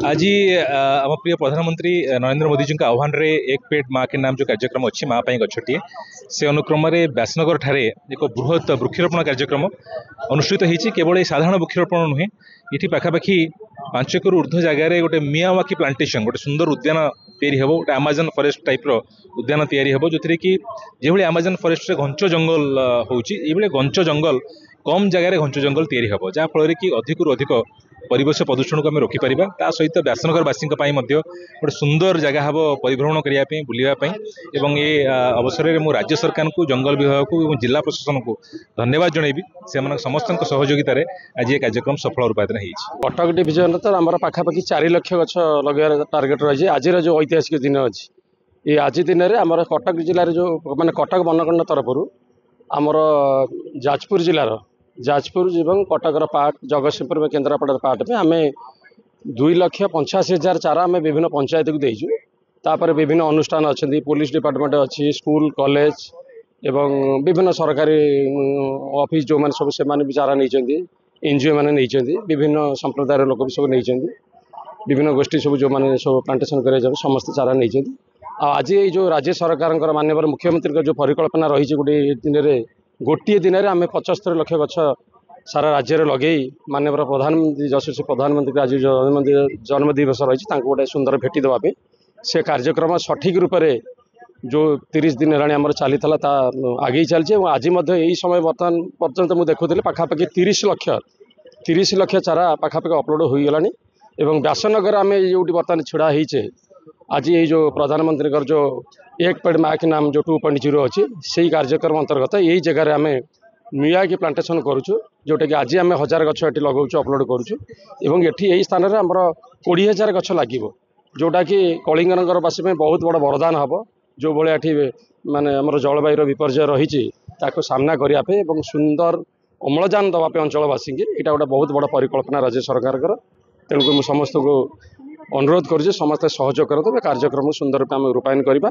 आज आम प्रिय प्रधानमंत्री नरेंद्र मोदी जी का आह्वान रे एक पेड़ माँ के नाम जो कार्यक्रम अच्छी माँ गछटी से अनुक्रम व्यासनगर ठारे एक बृहत वृक्षरोपण कार्यक्रम अनुष्ठित होती केवल ये साधारण वृक्षरोपण नुहे ये पाखापाखि 5 एकड़ ऊर्ध्व जगार गोटे मियावाकी प्लांटेशन गोटे सुंदर उद्यान या गोटे आमाजन फरेस्ट टाइप उद्यान या जो कि जो आमाजन फरेस्ट घंच जंगल होती घंच जंगल कम जगार घंच जंगल या जहाँफल कि अधिक अधिक परिवेश प्रदूषण को आम रोकीपर सहित व्यासनगरवासी गोटे सुंदर जगह हम परिभ्रमण करने बुलायापी ये अवसर में मु राज्य सरकार को जंगल विभाग को जिला प्रशासन को धन्यवाद जनइबी से समस्त सहयोगित आज ये कार्यक्रम सफल रूपायन हो कटक डिविजन तो आम पाखापाखि 4 लाख गछ लगे टार्गेट रही आज जो ऐतिहासिक दिन अच्छी ये आज दिन में आम कटक जिले जो माने कटक बनखंड तरफ आमर जाजपुर जिलार जाजपुर एवं कटकर पार्ट जगतसिंहपुर में केन्द्रापड़ा पार्ट में आम 2,85,000 चारा आम विभिन्न पंचायत को देचु तापर विभिन्न अनुष्ठान अच्छा पुलिस डिपार्टमेंट अच्छी स्कूल कॉलेज एवं विभिन्न सरकारी ऑफिस जो मैंने सब से भी चारा नहीं एनजीओ मैंने नहीं विभिन्न संप्रदायर लोक भी सब नहीं विभिन्न गोष्ठी सब जो मैंने सब प्लांटेशन कर समस्त चारा नहीं आज ये जो राज्य सरकार माननीय मुख्यमंत्री जो परिकल्पना रही गोटे दिन में गोटे दिन में आम 75 लाख गछ सारा राज्य में लगे माननीय प्रधानमंत्री यशस्वी प्रधानमंत्री आज जन्मदिवस रही गोटे सुंदर भेटी देवाई से कार्यक्रम सठिक रूप से जो 30 दिन है चली आगे चलती आज यही समय बर्तमान पर्यंत मुझे देखुली पाखापाखि 30 लाख चारा पाखापाखि अपलोड हो गलानी एवं व्यासनगर आम जो बर्तमान छिड़ा होचे आज ये जो प्रधानमंत्री जो एक पेड़ माँ के नाम जो 2.0 अच्छी से कार्यक्रम अंतर्गत यही जगह आम मियागी प्लांटेशन करुचु जोटा कि आज आम 1000 गछ ये लगाऊँ अपलोड करुचु एवं यही स्थान में आमर 20,000 गछ लगे जोटा कि कलिंगनगरवासी में बहुत बड़ वरदान हम जो भाई माने आमर जलवायु विपर्य रही सामना करने सुंदर अम्लजान दवापे अंचलवासी यहाँ गोटे बहुत बड़ परिकल्पना राज्य सरकार तेणुक समस्त को अनुरोध करुचे समस्त सहयोग करते कार्यक्रम सुंदर रूप आम रूपायन करवा।